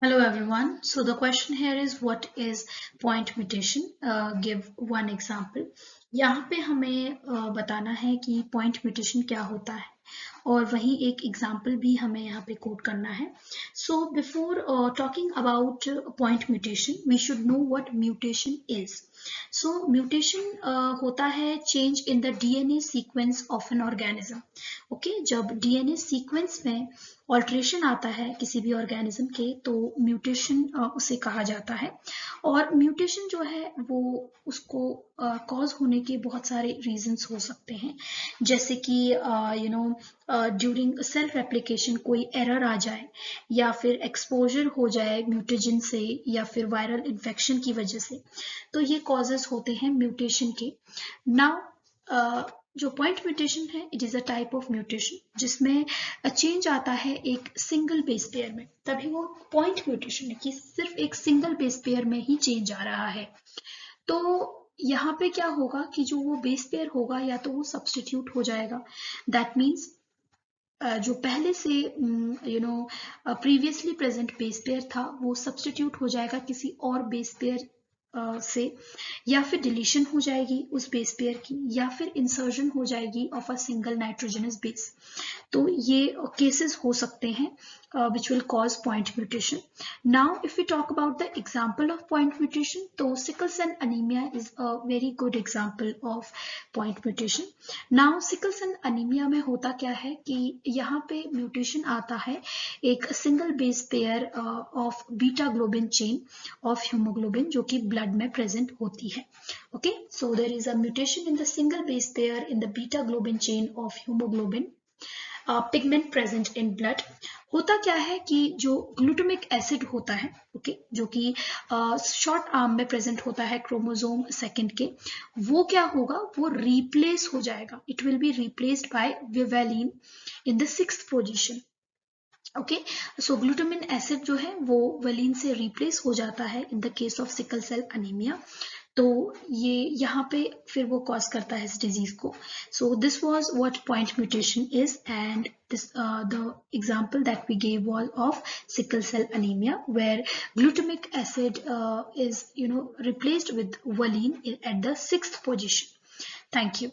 Hello everyone. So the question here is what is point mutation? Give one example. यहाँ पे हमें बताना है कि point mutation क्या होता है और वहीं एक एग्जाम्पल भी हमें यहाँ पे कोट करना है. So before talking about point mutation, we should know what mutation is. So mutation होता है change in the DNA sequence of an organism. Okay, जब DNA sequence में ऑल्ट्रेशन आता है किसी भी ऑर्गेनिज्म के तो म्यूटेशन उसे कहा जाता है. और म्यूटेशन जो है वो उसको कॉज होने के बहुत सारे रीजंस हो सकते हैं, जैसे कि ड्यूरिंग सेल्फ रेप्लिकेशन कोई एरर आ जाए या फिर एक्सपोजर हो जाए म्यूटेजन से या फिर वायरल इन्फेक्शन की वजह से. तो ये कॉजेस होते हैं म्यूटेशन के. नाउ जो पॉइंट म्यूटेशन है it is a type of mutation जिसमें चेंज आता है एक सिंगल बेस पेयर में, तभी वो पॉइंट म्यूटेशन है कि सिर्फ एक सिंगल बेस पेयर में ही चेंज आ रहा है. तो यहाँ पे क्या होगा कि जो वो बेस पेयर होगा या तो वो सब्स्टिट्यूट हो जाएगा. दैट मीन्स जो पहले से प्रीवियसली प्रेजेंट बेस पेयर था वो सब्स्टिट्यूट हो जाएगा किसी और बेस पेयर से, या फिर डिलीशन हो जाएगी उस बेस पेयर की, या फिर इंसर्जन हो जाएगी of a single nitrogenous base. तो ये केसेस हो सकते हैं which will cause point mutation. Now if we talk about the example of point mutation, तो sickle cell anemia is a very good example of point mutation. Now sickle cell anemia में होता क्या है कि यहाँ पे mutation आता है एक single base pair of beta globin chain of hemoglobin जो कि blood में present होती है. Okay, so there is a mutation in the single base pair in the beta globin chain of hemoglobin pigment present in blood. होता क्या है कि जो ग्लूटामिक एसिड होता है, ओके, जो कि शॉर्ट आर्म में प्रेजेंट होता है क्रोमोसोम सेकंड के, वो क्या होगा, वो रिप्लेस हो जाएगा. It will be replaced by valine in the 6th position. Okay, so glutamine acid जो है वो वेलिन से रिप्लेस हो जाता है in the case of sickle cell anaemia. तो ये यहाँ पे फिर वो कॉज करता है इस डिजीज को. So this was what point mutation is and this the example that we gave was of sickle cell anemia where glutamic acid is replaced with valine at the 6th position. Thank you.